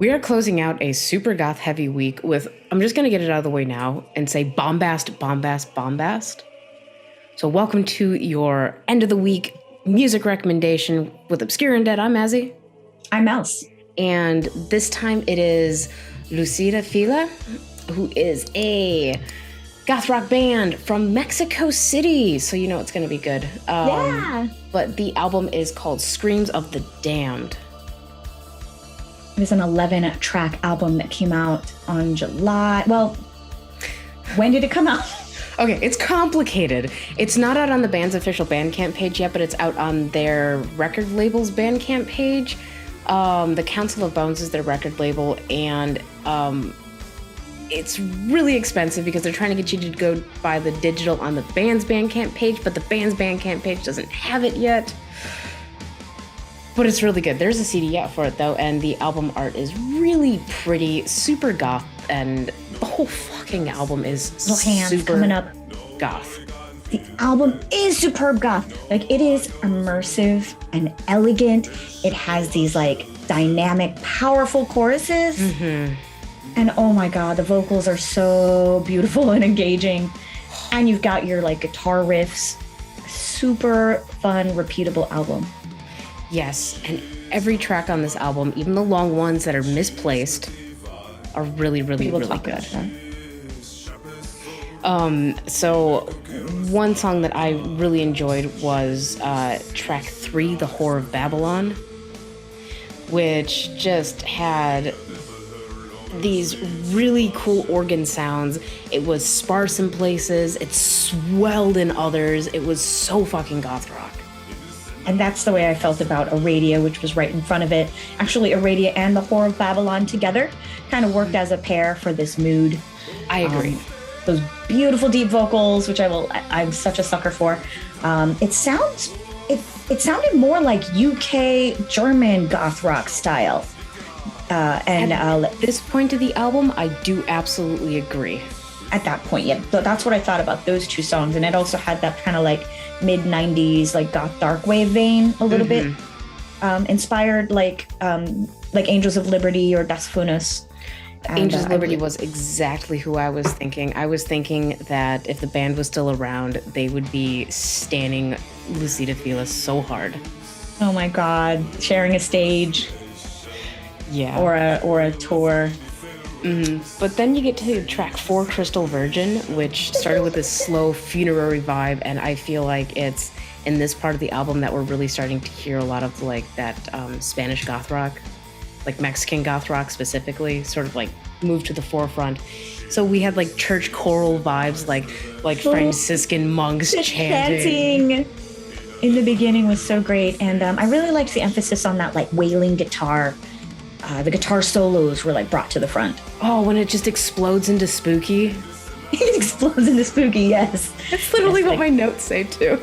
We are closing out a super goth heavy week with, I'm just going to get it out of the way now and say bombast, bombast, bombast. So welcome to your end of the week music recommendation with Obscure and Dead. I'm Mazzy. I'm Mouse. And this time it is Lucida Fila, who is a goth rock band from Mexico City. So you know it's going to be good. Yeah. But the album is called Screams of the Damned. It was an 11-track album that came out on July. Well, when did it come out? Okay, it's complicated. It's not out on the band's official Bandcamp page yet, but it's out on their record label's Bandcamp page. The Council of Bones is their record label, and it's really expensive because they're trying to get you to go buy the digital on the band's Bandcamp page, but the band's Bandcamp page doesn't have it yet. But it's really good. There's a CD out for it, though, and the album art is really pretty, super goth, and the whole fucking album is super coming up. Goth. The album is superb goth. Like, it is immersive and elegant. It has these, like, dynamic, powerful choruses. Mm-hmm. And, oh, my God, the vocals are so beautiful and engaging. And you've got your, like, guitar riffs. Super fun, repeatable album. Yes, and every track on this album, even the long ones that are misplaced, are really, really, really good. So one song that I really enjoyed was track 3, The Whore of Babylon, which just had these really cool organ sounds. It was sparse in places, it swelled in others. It was so fucking goth rock. And that's the way I felt about Aradia, which was right in front of it. Actually, Aradia and the Whore of Babylon together kind of worked as a pair for this mood. I agree. Those beautiful deep vocals, which I'm such a sucker for. It sounded more like UK German goth rock style. At this point of the album, I do absolutely agree. At that point, yeah. So that's what I thought about those two songs. And it also had that kind of like mid-90s like goth dark wave vein a little bit. Inspired like Angels of Liberty or Das Funas. Angels of Liberty was exactly who I was thinking. I was thinking that if the band was still around, they would be standing Lucida Fila so hard. Oh my God, sharing a stage. Yeah. Or a tour. Mm-hmm. But then you get to track 4, Crystal Virgin, which started with this slow funerary vibe, and I feel like it's in this part of the album that we're really starting to hear a lot of like that Spanish goth rock, like Mexican goth rock specifically, sort of like move to the forefront. So we had like church choral vibes, like Franciscan monks chanting. In the beginning was so great, and I really liked the emphasis on that like wailing guitar. The guitar solos were like brought to the front. Oh, when it just explodes into spooky. It explodes into spooky, yes. That's literally what my notes say too.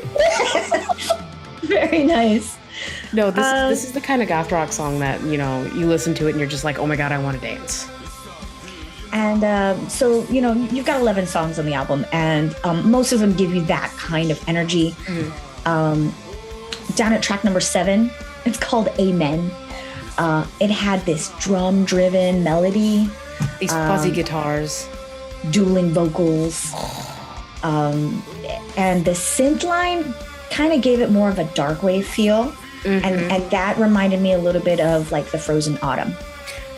Very nice. No, this is the kind of goth rock song that, you know, you listen to it and you're just like, oh my God, I want to dance. And so, you know, you've got 11 songs on the album, and most of them give you that kind of energy. Down at track number 7, it's called Amen. It had this drum-driven melody. These fuzzy guitars. Dueling vocals. And the synth line kind of gave it more of a dark wave feel. And that reminded me a little bit of like the Frozen Autumn.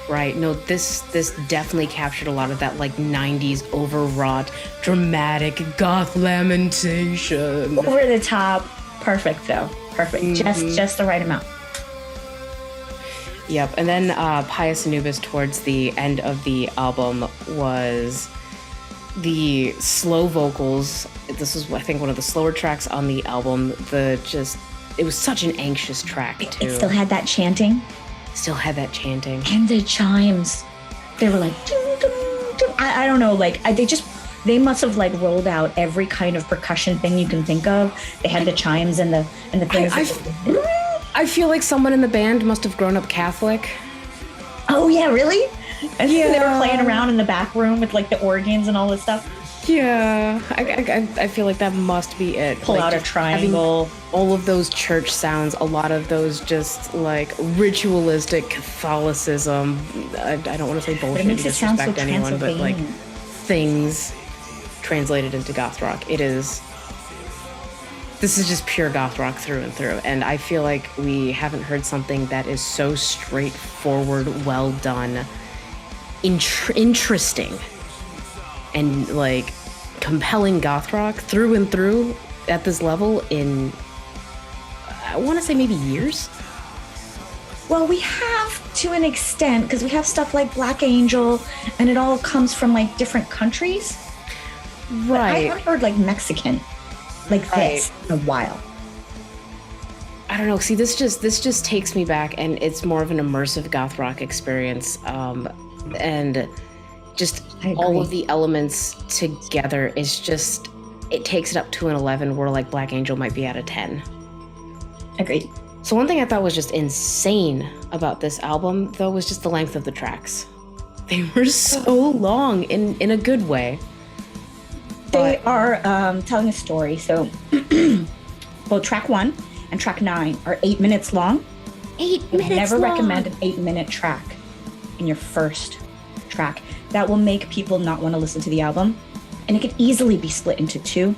Right. No, this definitely captured a lot of that like 90s overwrought, dramatic goth lamentation. Over the top. Perfect, though. Perfect. Just the right amount. Yep, and then Pius Anubis towards the end of the album was the slow vocals. This was, I think, one of the slower tracks on the album. It was such an anxious track, too. It still had that chanting. And the chimes. They were like, dum, dum, dum. I don't know, like, they must have like rolled out every kind of percussion thing you can think of. They had the chimes and the things. I feel like someone in the band must have grown up Catholic. Oh, yeah, really? And they were playing around in the back room with like the organs and all this stuff. Yeah, I feel like that must be it. Pull like, out a triangle. All of those church sounds, a lot of those just like ritualistic Catholicism. I don't want to say bullshit and disrespect anyone, but like things translated into goth rock. This is just pure goth rock through and through. And I feel like we haven't heard something that is so straightforward, well done, interesting, and like compelling goth rock through and through at this level in, I want to say maybe years. Well, we have to an extent because we have stuff like Black Angel and it all comes from like different countries. Right. But I haven't heard like Mexican like this in a while. I don't know. See, this just takes me back, and it's more of an immersive goth rock experience. And just all of the elements together is just, it takes it up to an 11, where like Black Angel might be at a 10. Agreed. So one thing I thought was just insane about this album, though, was just the length of the tracks. They were so long in a good way. They are telling a story. So both track 1 and track 9 are 8 minutes long. 8 minutes never long. recommend an 8-minute track in your first track. That will make people not want to listen to the album. And it can easily be split into 2.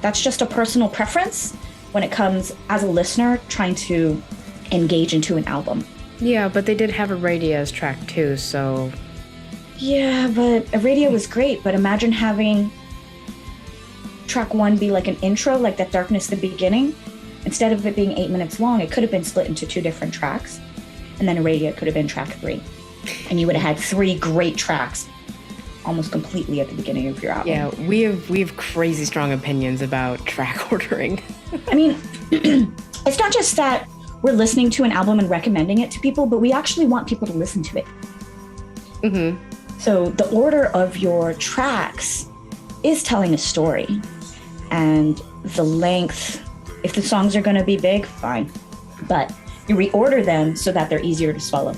That's just a personal preference when it comes as a listener trying to engage into an album. Yeah, but they did have a Radios track too, so... Yeah, but a radio was great, but imagine having track 1 be like an intro, like that Darkness at the beginning. Instead of it being 8 minutes long, it could have been split into 2 different tracks. And then a radio could have been track 3. And you would have had 3 great tracks almost completely at the beginning of your album. Yeah, we have crazy strong opinions about track ordering. I mean, it's not just that we're listening to an album and recommending it to people, but we actually want people to listen to it. Mm-hmm. So the order of your tracks is telling a story. And the length, if the songs are going to be big, fine. But you reorder them so that they're easier to swallow.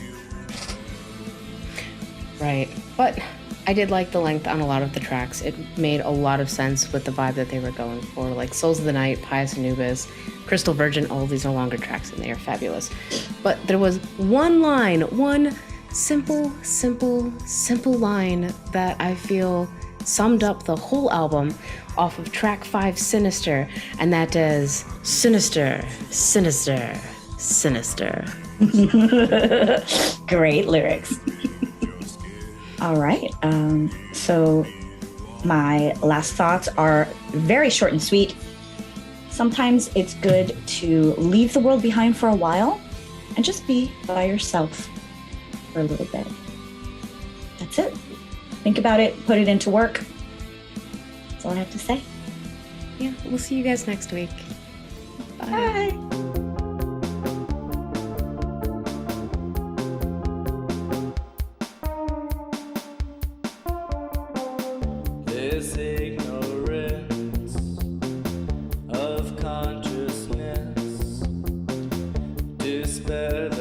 Right. But I did like the length on a lot of the tracks. It made a lot of sense with the vibe that they were going for. Like Souls of the Night, Pious Anubis, Crystal Virgin, all of these are longer tracks and they are fabulous. But there was one line, one simple line that I feel summed up the whole album off of track 5, Sinister, and that is sinister, sinister, sinister. Great lyrics. All right. So my last thoughts are very short and sweet. Sometimes it's good to leave the world behind for a while and just be by yourself for a little bit. That's it. Think about it, put it into work. That's all I have to say. Yeah, we'll see you guys next week. Bye. Bye. This ignorance of consciousness, despair.